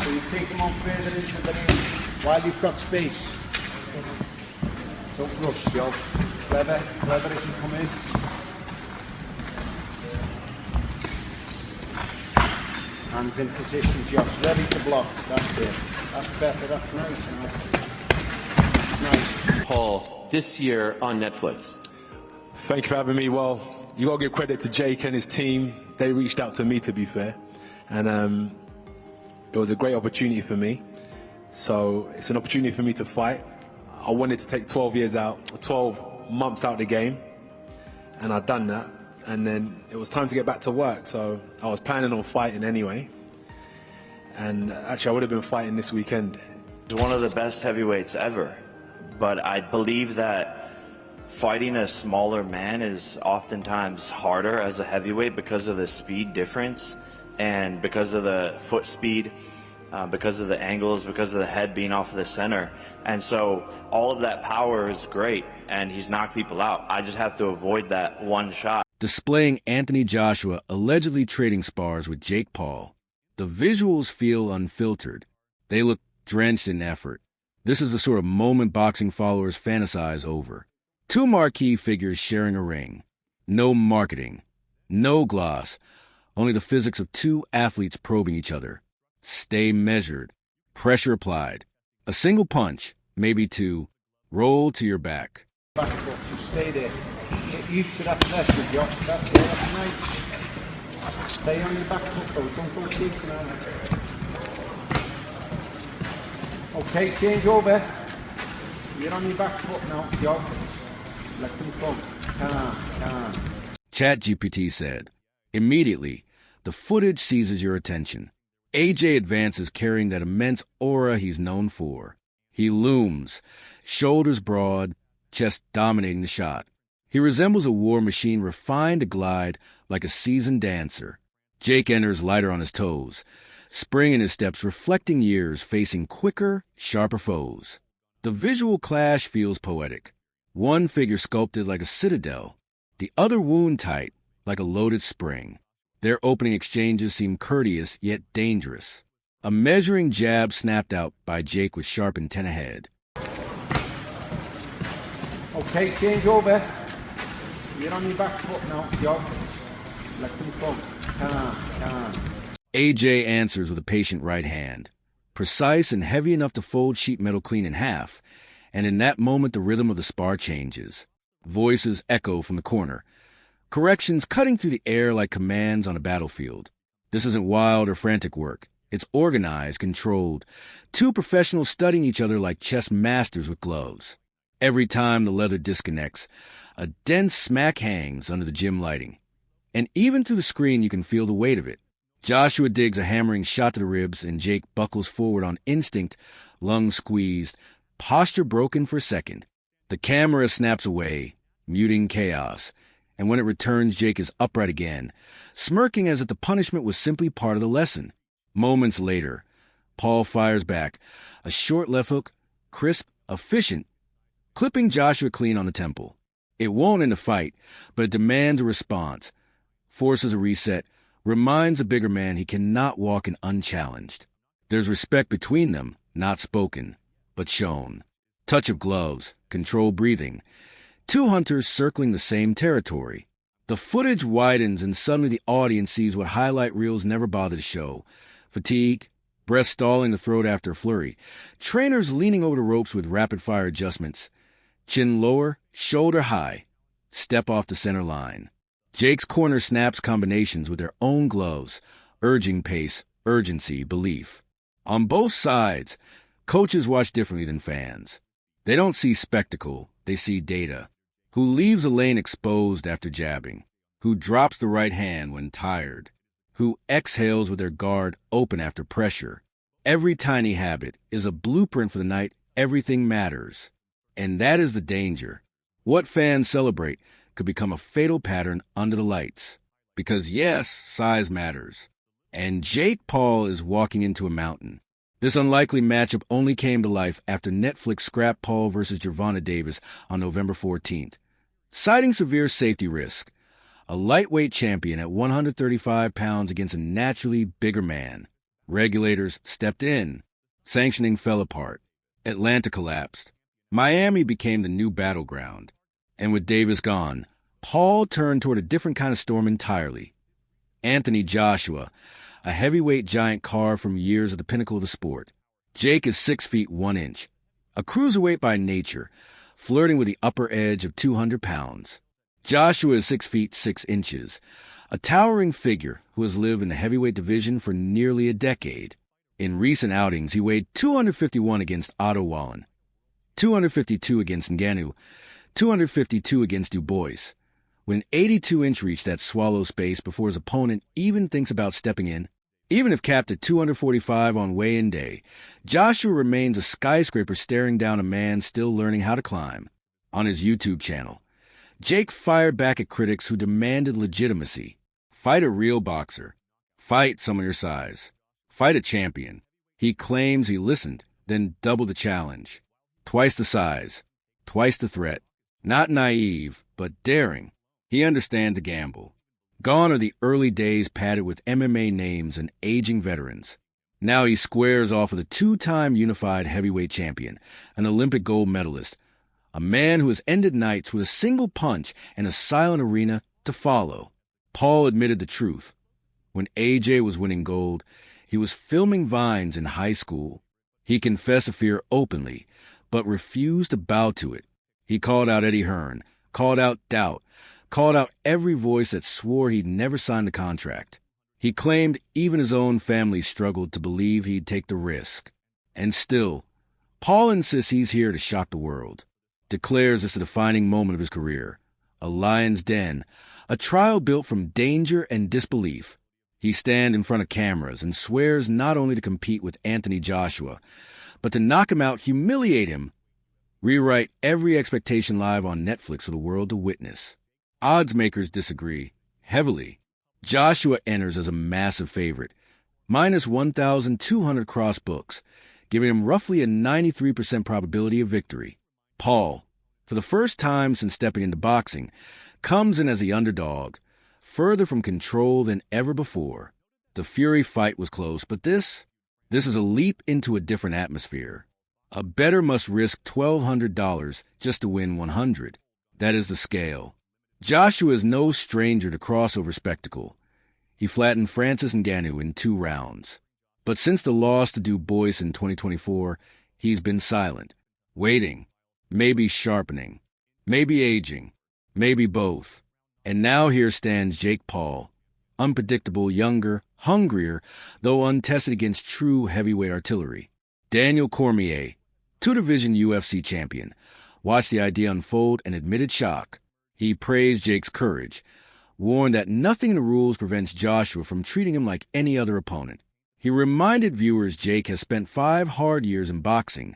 So you take them on further into the ring while you've got space. Don't rush, Joe. Clever as you come in. Hands in position, Josh, ready to block. That's it. That's better, that's nice. Nice. Paul, this year on Netflix. Thank you for having me. Well, you got to give credit to Jake and his team. They reached out to me, to be fair. And it was a great opportunity for me. So it's an opportunity for me to fight. I wanted to take 12 months out of the game. And I'd done that. And then it was time to get back to work. So I was planning on fighting anyway. And actually, I would have been fighting this weekend. He's one of the best heavyweights ever. But I believe that fighting a smaller man is oftentimes harder as a heavyweight because of the speed difference and because of the foot speed, because of the angles, because of the head being off of the center. And so all of that power is great, and he's knocked people out. I just have to avoid that one shot. Displaying Anthony Joshua allegedly trading spars with Jake Paul, the visuals feel unfiltered. They look drenched in effort. This is the sort of moment boxing followers fantasize over. Two marquee figures sharing a ring. No marketing. No gloss. Only the physics of two athletes probing each other. Stay measured. Pressure applied. A single punch, maybe two. Roll to your back. Back foot, just stay there. Get used to that pressure, Josh. That's it, that's nice. Stay on your back foot though, don't go chasing on it. Okay, change over. You're on your back foot now, Josh. Let them come. Calm. ChatGPT said, immediately, the footage seizes your attention. AJ advances carrying that immense aura he's known for. He looms, shoulders broad, chest dominating the shot. He resembles a war machine refined to glide like a seasoned dancer. Jake enters lighter on his toes, spring in his steps reflecting years facing quicker, sharper foes. The visual clash feels poetic. One figure sculpted like a citadel, the other wound-tight like a loaded spring. Their opening exchanges seem courteous yet dangerous. A measuring jab snapped out by Jake with sharp intent ahead. Okay, change over. You're on your back foot now, Josh. Let them come. Calm. AJ answers with a patient right hand, precise and heavy enough to fold sheet metal clean in half, and in that moment the rhythm of the spar changes. Voices echo from the corner, corrections cutting through the air like commands on a battlefield. This isn't wild or frantic work. It's organized, controlled, two professionals studying each other like chess masters with gloves. Every time the leather disconnects, a dense smack hangs under the gym lighting. And even through the screen you can feel the weight of it. Joshua digs a hammering shot to the ribs, and Jake buckles forward on instinct, lungs squeezed, posture broken for a second. The camera snaps away, muting chaos, and when it returns, Jake is upright again, smirking as if the punishment was simply part of the lesson. Moments later, Paul fires back, a short left hook, crisp, efficient, clipping Joshua clean on the temple. It won't end the fight, but it demands a response, forces a reset, reminds a bigger man he cannot walk in unchallenged. There's respect between them, not spoken, but shown. Touch of gloves, controlled breathing. Two hunters circling the same territory. The footage widens and suddenly the audience sees what highlight reels never bother to show. Fatigue, breath stalling the throat after a flurry. Trainers leaning over the ropes with rapid-fire adjustments. Chin lower, shoulder high. Step off the center line. Jake's corner snaps combinations with their own gloves, urging pace, urgency, belief. On both sides, coaches watch differently than fans. They don't see spectacle, they see data. Who leaves a lane exposed after jabbing? Who drops the right hand when tired? Who exhales with their guard open after pressure? Every tiny habit is a blueprint for the night everything matters. And that is the danger. What fans celebrate could become a fatal pattern under the lights. Because yes, size matters. And Jake Paul is walking into a mountain. This unlikely matchup only came to life after Netflix scrapped Paul versus Gervonta Davis on November 14th. Citing severe safety risk, a lightweight champion at 135 pounds against a naturally bigger man. Regulators stepped in. Sanctioning fell apart. Atlanta collapsed. Miami became the new battleground. And with Davis gone, Paul turned toward a different kind of storm entirely. Anthony Joshua, a heavyweight giant carved from years of the pinnacle of the sport. Jake is 6 feet 1 inch, a cruiserweight by nature, flirting with the upper edge of 200 pounds. Joshua is 6 feet 6 inches, a towering figure who has lived in the heavyweight division for nearly a decade. In recent outings, he weighed 251 against Otto Wallen, 252 against Ngannou, 252 against Du Bois. When 82-inch reached that swallow space before his opponent even thinks about stepping in, even if capped at 245 on weigh-in day, Joshua remains a skyscraper staring down a man still learning how to climb. On his YouTube channel, Jake fired back at critics who demanded legitimacy. Fight a real boxer. Fight someone your size. Fight a champion. He claims he listened, then doubled the challenge. Twice the size. Twice the threat. Not naive, but daring. He understands the gamble. Gone are the early days padded with MMA names and aging veterans. Now he squares off with a 2-time unified heavyweight champion, an Olympic gold medalist, a man who has ended nights with a single punch and a silent arena to follow. Paul admitted the truth. When AJ was winning gold, he was filming vines in high school. He confessed a fear openly, but refused to bow to it. He called out Eddie Hearn, called out doubt, called out every voice that swore he'd never signed a contract. He claimed even his own family struggled to believe he'd take the risk. And still, Paul insists he's here to shock the world. Declares it's a defining moment of his career. A lion's den, a trial built from danger and disbelief. He stands in front of cameras and swears not only to compete with Anthony Joshua, but to knock him out, humiliate him, rewrite every expectation live on Netflix for the world to witness. Odds makers disagree, heavily. Joshua enters as a massive favorite, minus 1,200 cross books, giving him roughly a 93% probability of victory. Paul, for the first time since stepping into boxing, comes in as the underdog, further from control than ever before. The Fury fight was close, but this is a leap into a different atmosphere. A bettor must risk $1,200 just to win 100. That is the scale. Joshua is no stranger to crossover spectacle. He flattened Francis Ngannou in 2 rounds. But since the loss to Du Bois in 2024, he's been silent, waiting, maybe sharpening, maybe aging, maybe both. And now here stands Jake Paul, unpredictable, younger, hungrier, though untested against true heavyweight artillery. Daniel Cormier, 2-division UFC champion, watched the idea unfold and admitted shock. He praised Jake's courage, warned that nothing in the rules prevents Joshua from treating him like any other opponent. He reminded viewers Jake has spent 5 hard years in boxing,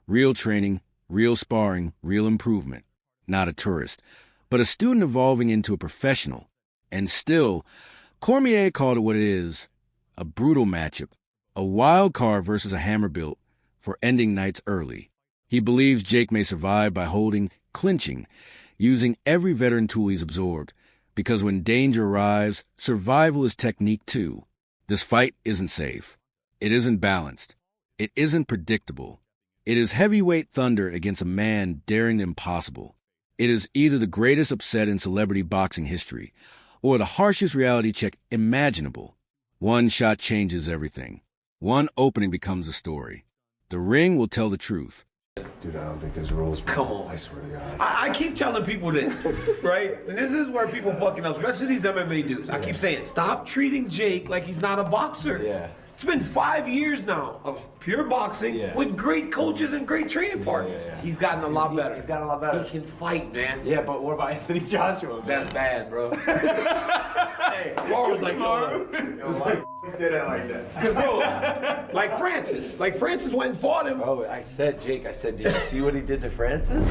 real training, real sparring, real improvement. Not a tourist, but a student evolving into a professional. And still, Cormier called it what it is, a brutal matchup, a wild card versus a hammer built for ending nights early. He believes Jake may survive by holding, clinching, using every veteran tool he's absorbed, because when danger arrives, survival is technique too. This fight isn't safe. It isn't balanced. It isn't predictable. It is heavyweight thunder against a man daring the impossible. It is either the greatest upset in celebrity boxing history, or the harshest reality check imaginable. One shot changes everything. One opening becomes a story. The ring will tell the truth. Dude, I don't think there's rules. Come on. I swear to God. I keep telling people this, right? And this is where people fucking up, especially these MMA dudes. I keep saying, stop treating Jake like he's not a boxer. Yeah. It's been 5 years now of pure boxing with great coaches and great training partners. He's gotten a lot better. He's gotten a lot better. He can fight, man. Yeah, but what about Anthony Joshua? That's bad, bro. Hey, Laura was like, Why you say that like that? because bro, like Francis went and fought him. Bro, I said, Jake, did you see what he did to Francis?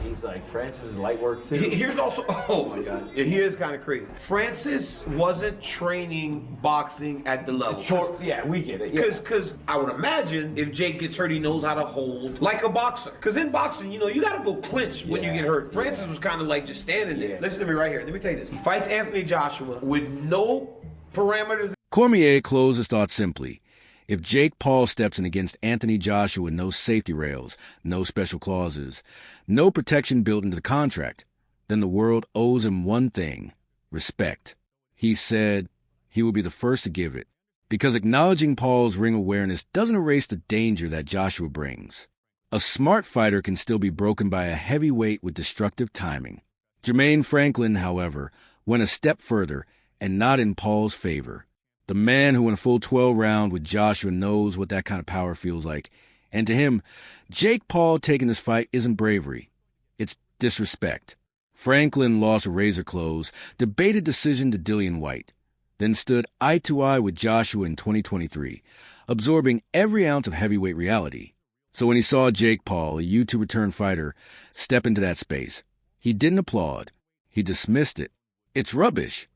He's like, Francis is light work too. Here's also, oh my God, yeah, he is kind of crazy. Francis wasn't training boxing at the level. Yeah, we get it. Because I would imagine if Jake gets hurt, he knows how to hold like a boxer. Because in boxing, you know, you got to go clinch when you get hurt. Francis was kind of like just standing there. Listen to me right here. Let me tell you this. He fights Anthony Joshua with no parameters. Cormier closed his thought simply. If Jake Paul steps in against Anthony Joshua with no safety rails, no special clauses, no protection built into the contract, then the world owes him one thing: respect. He said he would be the first to give it, because acknowledging Paul's ring awareness doesn't erase the danger that Joshua brings. A smart fighter can still be broken by a heavyweight with destructive timing. Jermaine Franklin, however, went a step further, and not in Paul's favor. The man who in a full 12 round with Joshua knows what that kind of power feels like. And to him, Jake Paul taking this fight isn't bravery. It's disrespect. Franklin lost a razor close, debated decision to Dillian White, then stood eye-to-eye with Joshua in 2023, absorbing every ounce of heavyweight reality. So when he saw Jake Paul, a YouTube return fighter, step into that space, he didn't applaud. He dismissed it. It's rubbish,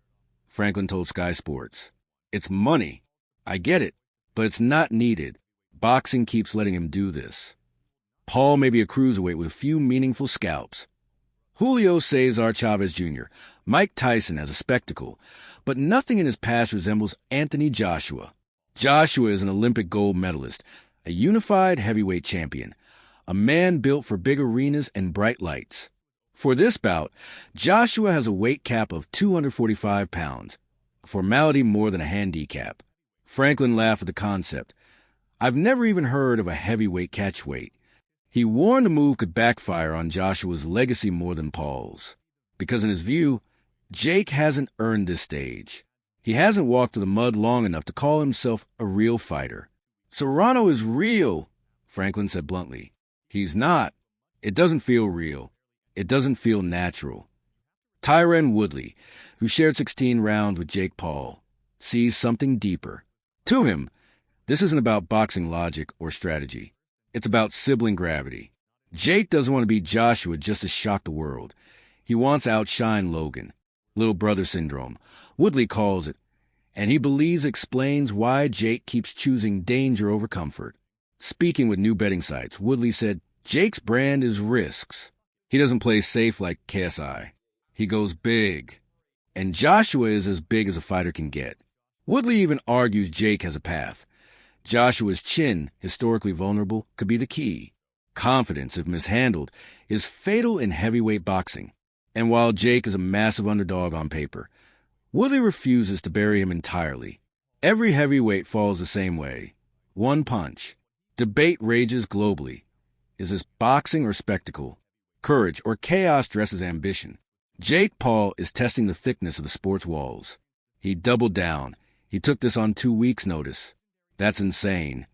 Franklin told Sky Sports. It's money. I get it, but it's not needed. Boxing keeps letting him do this. Paul may be a cruiserweight with a few meaningful scalps. Julio Cesar Chavez Jr., Mike Tyson as a spectacle, but nothing in his past resembles Anthony Joshua. Joshua is an Olympic gold medalist, a unified heavyweight champion, a man built for big arenas and bright lights. For this bout, Joshua has a weight cap of 245 pounds, a formality more than a handicap. Franklin laughed at the concept. I've never even heard of a heavyweight catchweight. He warned the move could backfire on Joshua's legacy more than Paul's, because in his view, Jake hasn't earned this stage. He hasn't walked through the mud long enough to call himself a real fighter. Serrano is real, Franklin said bluntly. He's not. It doesn't feel real. It doesn't feel natural. Tyron Woodley, who shared 16 rounds with Jake Paul, sees something deeper. To him, this isn't about boxing logic or strategy. It's about sibling gravity. Jake doesn't want to beat Joshua just to shock the world. He wants to outshine Logan. Little brother syndrome, Woodley calls it, and he believes explains why Jake keeps choosing danger over comfort. Speaking with new betting sites, Woodley said Jake's brand is risks. He doesn't play safe like KSI. He goes big. And Joshua is as big as a fighter can get. Woodley even argues Jake has a path. Joshua's chin, historically vulnerable, could be the key. Confidence, if mishandled, is fatal in heavyweight boxing. And while Jake is a massive underdog on paper, Woodley refuses to bury him entirely. Every heavyweight falls the same way. One punch. Debate rages globally. Is this boxing or spectacle? Courage or chaos dressed as ambition? Jake Paul is testing the thickness of the sport's walls. He doubled down. He took this on 2 weeks' notice. That's insane.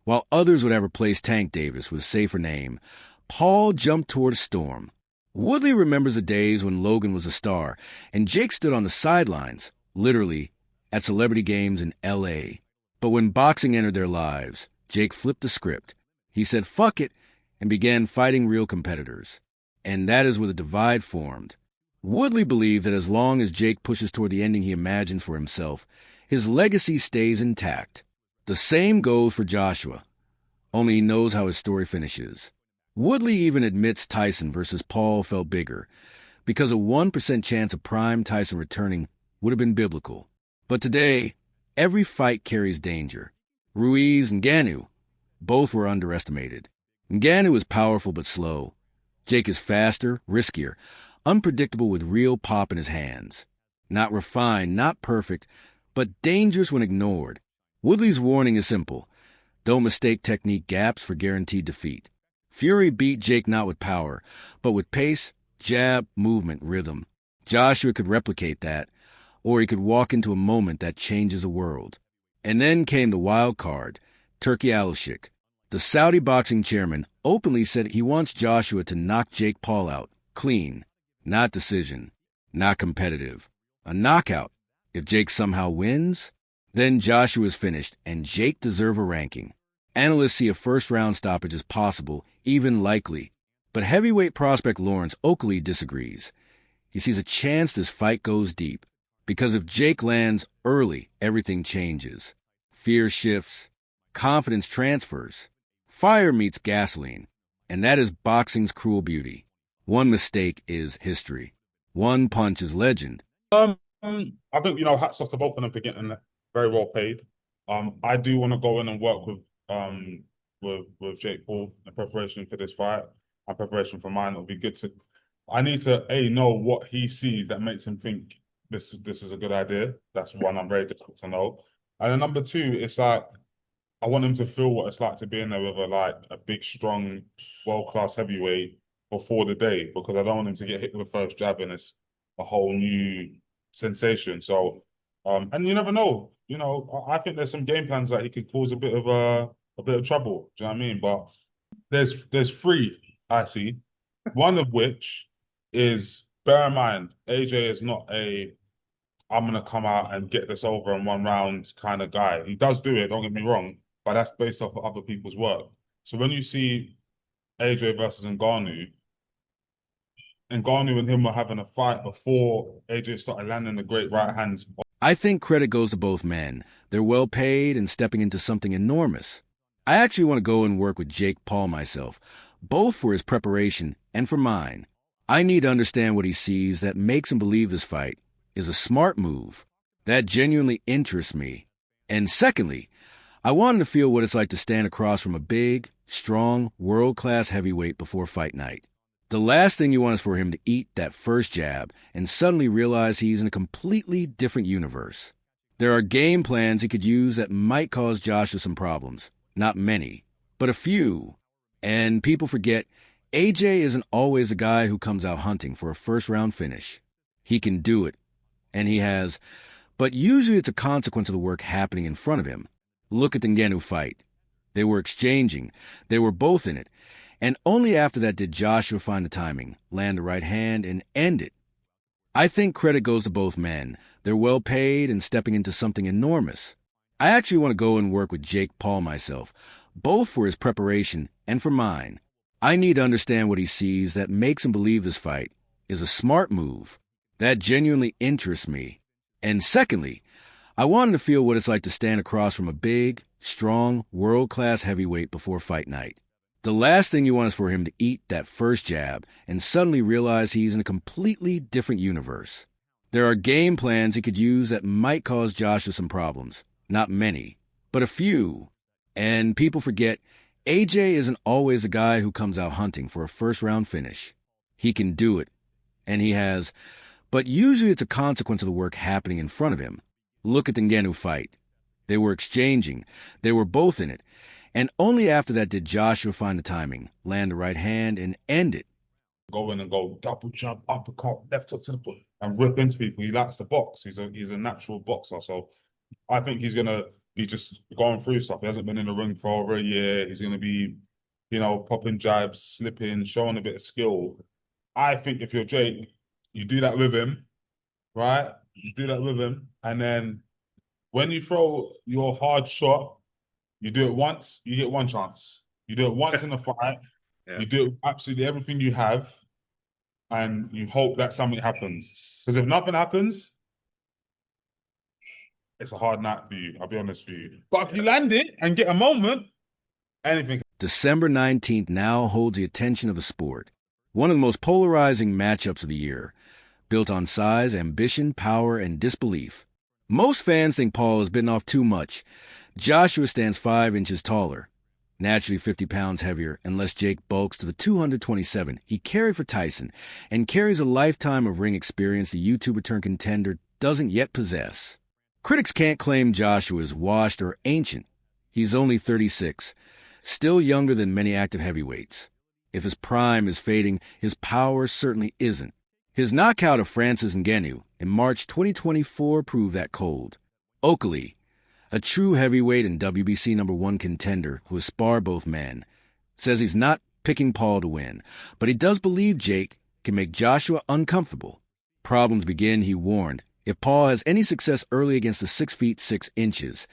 While others would have replaced Tank Davis with a safer name, Paul jumped toward a storm. Woodley remembers the days when Logan was a star, and Jake stood on the sidelines, literally, at celebrity games in L.A. But when boxing entered their lives, Jake flipped the script. He said, fuck it, and began fighting real competitors. And that is where the divide formed. Woodley believed that as long as Jake pushes toward the ending he imagined for himself, his legacy stays intact. The same goes for Joshua, only he knows how his story finishes. Woodley even admits Tyson versus Paul felt bigger, because a 1% chance of prime Tyson returning would have been biblical. But today, every fight carries danger. Ruiz and Ngannou, both were underestimated. Ngannou is powerful but slow. Jake is faster, riskier, unpredictable with real pop in his hands. Not refined, not perfect, but dangerous when ignored. Woodley's warning is simple. Don't mistake technique gaps for guaranteed defeat. Fury beat Jake not with power, but with pace, jab, movement, rhythm. Joshua could replicate that, or he could walk into a moment that changes the world. And then came the wild card, Turki Alashik. The Saudi boxing chairman openly said he wants Joshua to knock Jake Paul out, clean, not decision, not competitive. A knockout. If Jake somehow wins, then Joshua is finished, and Jake deserves a ranking. Analysts see a first-round stoppage as possible, even likely. But heavyweight prospect Lawrence Oakley disagrees. He sees a chance this fight goes deep. Because if Jake lands early, everything changes. Fear shifts. Confidence transfers. Fire meets gasoline. And that is boxing's cruel beauty. One mistake is history. One punch is legend. I think, hats off to both of them for getting very well paid. I do want to go in and work with Jake Paul in preparation for this fight and preparation for mine. It'll be good to. I need to know what he sees that makes him think this is a good idea. That's one I'm very difficult to know. And then number two, it's like I want him to feel what it's like to be in there with a big, strong, world-class heavyweight before the day, because I don't want him to get hit with the first jab and it's a whole new sensation. So, and you never know. You know, I think there's some game plans that he could cause a bit of trouble. Do you know what I mean? But there's three I see. One of which is, bear in mind, AJ is not a I'm gonna come out and get this over in 1 round kind of guy. He does do it, don't get me wrong, but that's based off of other people's work. So when you see AJ versus Ngannou and him were having a fight before AJ started landing the great right hands. I think credit goes to both men. They're well paid and stepping into something enormous. I actually want to go and work with Jake Paul myself, both for his preparation and for mine. I need to understand what he sees that makes him believe this fight is a smart move. That genuinely interests me. And secondly, I want him to feel what it's like to stand across from a big, strong, world-class heavyweight before fight night. The last thing you want is for him to eat that first jab and suddenly realize he's in a completely different universe. There are game plans he could use that might cause Joshua some problems. Not many, but a few. And people forget, AJ isn't always a guy who comes out hunting for a first-round finish. He can do it, and he has, but usually it's a consequence of the work happening in front of him. Look at the Ngannou fight. They were exchanging. They were both in it. And only after that did Joshua find the timing, land the right hand, and end it. I think credit goes to both men. They're well paid and stepping into something enormous. I actually want to go and work with Jake Paul myself, both for his preparation and for mine. I need to understand what he sees that makes him believe this fight is a smart move. That genuinely interests me. And secondly, I want him to feel what it's like to stand across from a big, strong, world-class heavyweight before fight night. The last thing you want is for him to eat that first jab and suddenly realize he's in a completely different universe. There are game plans he could use that might cause Joshua some problems. Not many, but a few. And people forget, AJ isn't always a guy who comes out hunting for a first-round finish. He can do it, and he has, but usually it's a consequence of the work happening in front of him. Look at the Ngannou fight. They were exchanging. They were both in it. And only after that did Joshua find the timing, land the right hand, and end it. Go in and go double jump, uppercut, left hook to the foot, and rip into people. He likes to box. He's a natural boxer. So I think he's gonna be just going through stuff. He hasn't been in the ring for over a year. He's gonna be, popping jabs, slipping, showing a bit of skill. I think if you're Jake, you do that with him, right? You do that with him, and then when you throw your hard shot, you do it once, you get one chance. You do it once in a fight, you do it absolutely everything you have, and you hope that something happens. Because if nothing happens, it's a hard night for you, I'll be honest with you. But if you land it and get a moment, anything. December 19th now holds the attention of the sport. One of the most polarizing matchups of the year, built on size, ambition, power, and disbelief. Most fans think Paul has bitten off too much. Joshua stands 5 inches taller, naturally 50 pounds heavier, unless Jake bulks to the 227 he carried for Tyson, and carries a lifetime of ring experience the YouTuber-turned-contender doesn't yet possess. Critics can't claim Joshua is washed or ancient. He's only 36, still younger than many active heavyweights. If his prime is fading, his power certainly isn't. His knockout of Francis Ngannou in March 2024 proved that cold. Oakley, a true heavyweight and WBC #1 contender who has sparred both men, says he's not picking Paul to win, but he does believe Jake can make Joshua uncomfortable. Problems begin, he warned, if Paul has any success early against the 6 feet 6 inches,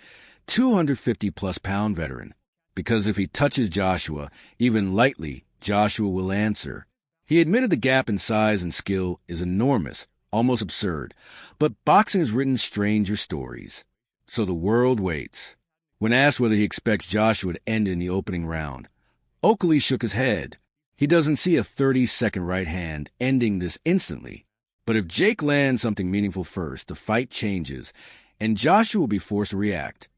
250-plus pound veteran, because if he touches Joshua, even lightly, Joshua will answer. He admitted the gap in size and skill is enormous, almost absurd, but boxing has written stranger stories. So the world waits. When asked whether he expects Joshua to end in the opening round, Oakley shook his head. He doesn't see a 30-second right hand ending this instantly. But if Jake lands something meaningful first, the fight changes, and Joshua will be forced to react.